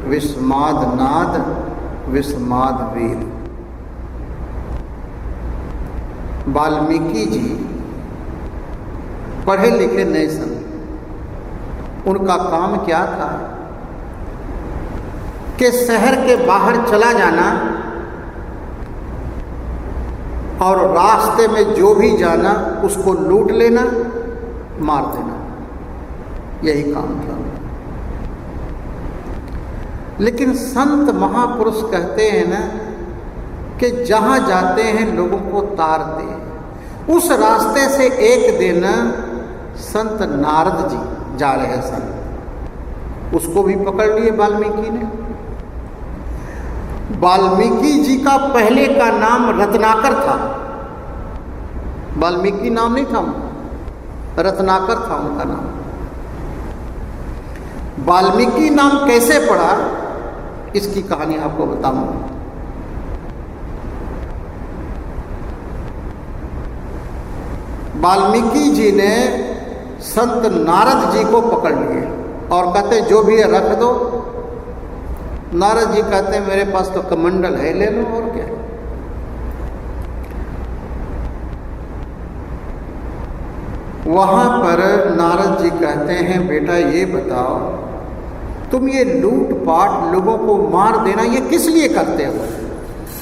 विस्माद नाद विस्माद वेद। वाल्मीकि जी पढ़े लिखे नहीं सन। उनका काम क्या था कि शहर के बाहर चला जाना और रास्ते में जो भी जाना उसको लूट लेना, मार देना, यही काम था। लेकिन संत महापुरुष कहते हैं ना कि जहाँ जाते हैं लोगों को तारते हैं। उस रास्ते से एक दिन संत नारद जी जा रहे सन, उसको भी पकड़ लिए वाल्मीकि ने। वाल्मीकि जी का पहले का नाम रत्नाकर था। वाल्मीकि नाम नहीं था, रत्नाकर था उनका नाम। वाल्मीकि नाम कैसे पड़ा, इसकी कहानी आपको बताऊंगा। वाल्मीकि जी ने संत नारद जी को पकड़ लिए और कहते जो भी है रख दो। नारद जी कहते हैं मेरे पास तो कमंडल है, ले लो, और क्या। वहां पर नारद जी कहते हैं बेटा ये बताओ तुम ये लूट पाट लोगों को मार देना ये किस लिए करते हो?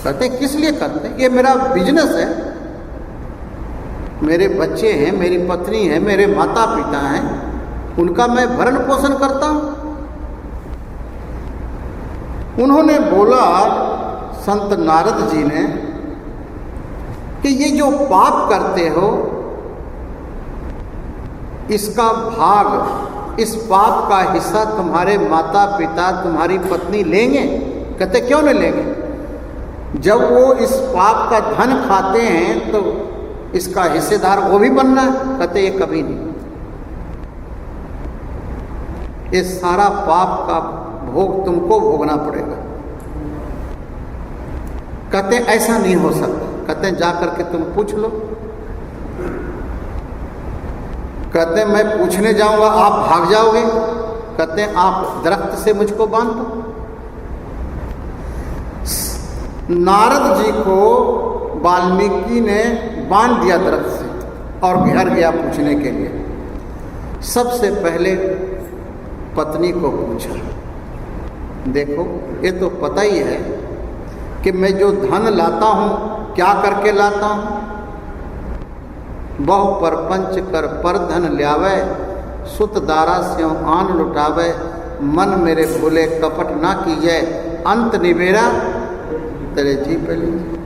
कहते हैं किस लिए करते हैं, ये मेरा बिजनेस है। मेरे बच्चे हैं, मेरी पत्नी है, मेरे माता पिता हैं, उनका मैं भरण पोषण करता हूं। उन्होंने बोला संत नारद जी ने कि ये जो पाप करते हो इसका भाग, इस पाप का हिस्सा तुम्हारे माता पिता तुम्हारी पत्नी लेंगे? कहते क्यों नहीं लेंगे? जब वो इस पाप का धन खाते हैं तो इसका हिस्सेदार वो भी बनना है। कहते ये कभी नहीं, ये सारा पाप का भोग तुमको भोगना पड़ेगा। कहते ऐसा नहीं हो सकता। कहते जा करके तुम पूछ लो। कहते मैं पूछने जाऊंगा आप भाग जाओगे। कहते आप दरख्त से मुझको बांध दो। नारद जी को वाल्मीकि ने बांध दिया दरख्त से और घर गया पूछने के लिए। सबसे पहले पत्नी को पूछा, देखो ये तो पता ही है कि मैं जो धन लाता हूँ क्या करके लाता हूँ। बहु परपंच कर पर धन ल्यावे, सुत दारा स्यों आन लुटावे, मन मेरे भूले कपट ना कीजे, अंत निबेरा तेरे जी पे लीजिए।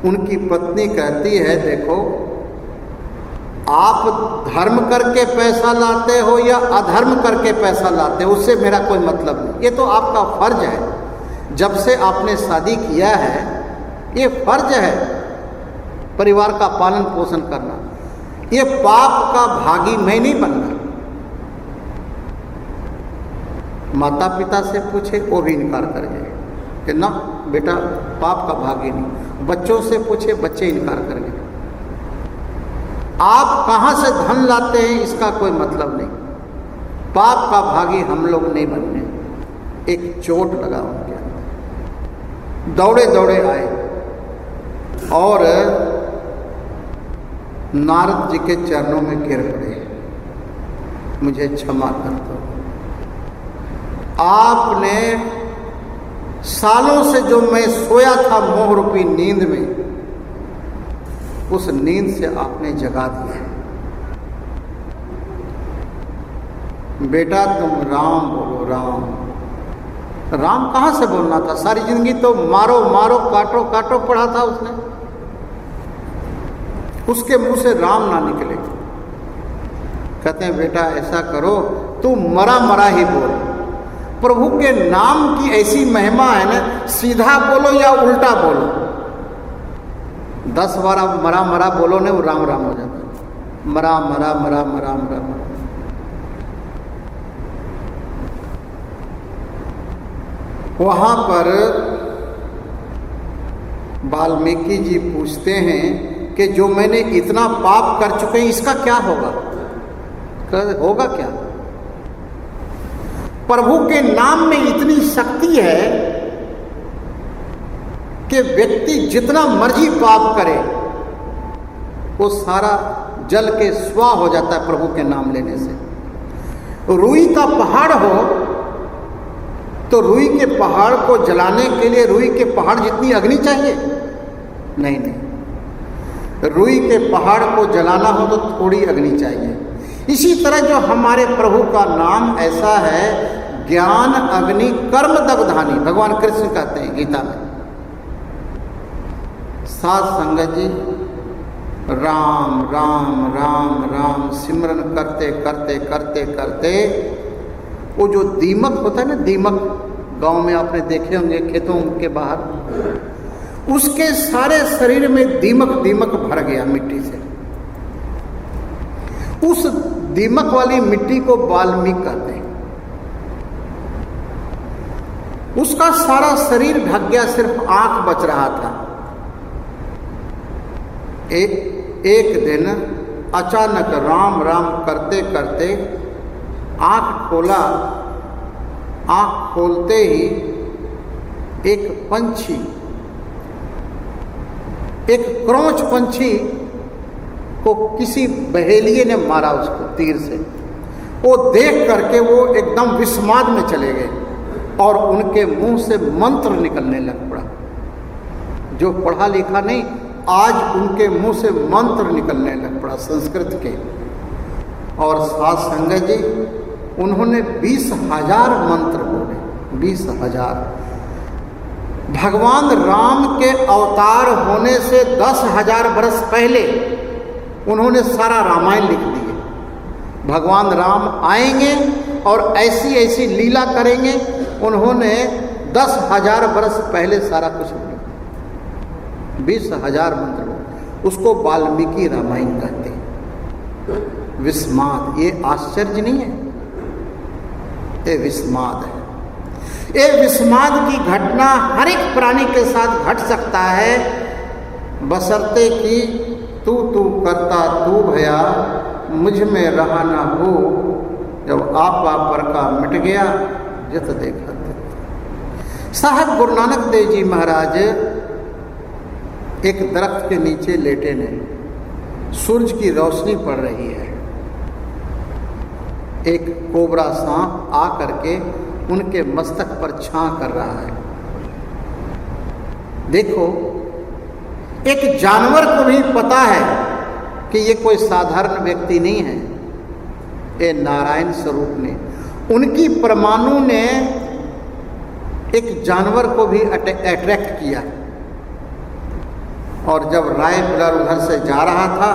उनकी पत्नी कहती है देखो आप धर्म करके पैसा लाते हो या अधर्म करके पैसा लाते हो उससे मेरा कोई मतलब नहीं। ये तो आपका फर्ज है, जब से आपने शादी किया है ये फर्ज है परिवार का पालन पोषण करना। ये पाप का भागी मैं नहीं बनना। माता पिता से पूछे वो भी इनकार कर गए कि ना बेटा पाप का भागी नहीं। बच्चों से पूछे बच्चे इनकार कर गए। आप कहाँ से धन लाते हैं इसका कोई मतलब नहीं। पाप का भागी हम लोग नहीं बनने। एक चोट लगा उनके अंदर, दौड़े दौड़े आए और नारद जी के चरणों में गिर पड़े, मुझे क्षमा कर दो। आपने सालों से जो मैं सोया था मोह रूपी नींद में, उस नींद से आपने जगा दिया। बेटा तुम राम बोलो। राम राम कहाँ से बोलना था? सारी जिंदगी तो मारो मारो काटो काटो पढ़ा था उसने। उसके मुंह से राम ना निकले। कहते हैं बेटा ऐसा करो तू मरा मरा ही बोल। प्रभु के नाम की ऐसी महिमा है ना, सीधा बोलो या उल्टा बोलो, 10 बार आप मरा मरा बोलो ना वो राम राम हो जाता। मरा मरा मरा मरा मरा मरा। वहां पर वाल्मीकि जी पूछते हैं कि जो मैंने इतना पाप कर चुके हैं इसका क्या होगा? होगा क्या? प्रभु के नाम में इतनी शक्ति है कि व्यक्ति जितना मर्जी पाप करे वो सारा जल के स्वाह हो जाता है प्रभु के नाम लेने से। रुई का पहाड़ हो तो रुई के पहाड़ को जलाने के लिए रुई के पहाड़ जितनी अग्नि चाहिए? नहीं नहीं, रुई के पहाड़ को जलाना हो तो थोड़ी अग्नि चाहिए। इसी तरह जो हमारे प्रभु का नाम ऐसा है, ज्ञान अग्नि कर्म दग्धानी, भगवान कृष्ण कहते हैं गीता में। साध संगत जी, राम राम राम राम सिमरन करते करते करते करते वो जो दीमक होता है ना, दीमक गांव में आपने देखे होंगे खेतों के बाहर, उसके सारे शरीर में दीमक दीमक भर गया मिट्टी से। उस दीमक वाली मिट्टी को वाल्मीकि कहते हैं। उसका सारा शरीर ढक गया, सिर्फ आंख बच रहा था। एक दिन अचानक राम राम करते करते आंख खोला। आंख खोलते ही एक पंछी, एक क्रोंच पंछी को किसी बहेलिए ने मारा उसको तीर से। वो देख करके वो एकदम विस्माद में चले गए और उनके मुंह से मंत्र निकलने लग पड़ा। जो पढ़ा लिखा नहीं, आज उनके मुंह से मंत्र निकलने लग पड़ा संस्कृत के। और साध संगत जी, उन्होंने 20,000 मंत्र बोले, 20,000। भगवान राम के अवतार होने से 10,000 वर्ष पहले उन्होंने सारा रामायण लिख दिए। भगवान राम आएंगे और ऐसी ऐसी लीला करेंगे, उन्होंने 10,000 वर्ष पहले सारा कुछ लिखा। 20,000 मंत्र, उसको वाल्मीकि रामायण कहते हैं। विस्माद, ये आश्चर्य नहीं है, ये विस्माद है। ये विस्माद की घटना हर एक प्राणी के साथ घट सकता है, बशर्ते कि तू तू करता तू भया, मुझ में रहा ना हो। जब आपा पर का मिट गया, जत देखा तत। साहब गुरु नानक देव जी महाराज एक दरख्त के नीचे लेटे ने, सूरज की रोशनी पड़ रही है। एक कोबरा सांप आ करके उनके मस्तक पर छां कर रहा है। देखो, एक जानवर को भी पता है कि ये कोई साधारण व्यक्ति नहीं है, ये नारायण स्वरूप ने, उनकी परमाणु ने एक जानवर को भी अट्रैक्ट किया। और जब राय बिलर उधर से जा रहा था,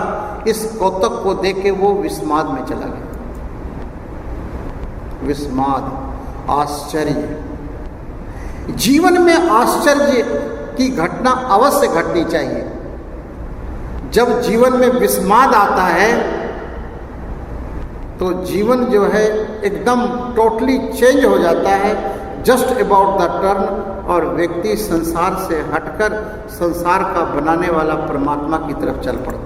इस कौतुक को देख के वो विस्माद में चला गया। विस्माद, आश्चर्य। जीवन में आश्चर्य की घटना अवश्य घटनी चाहिए। जब जीवन में विस्माद आता है तो जीवन जो है एकदम टोटली चेंज हो जाता है, जस्ट अबाउट द टर्न, और व्यक्ति संसार से हटकर संसार का बनाने वाला परमात्मा की तरफ चल पड़ता है।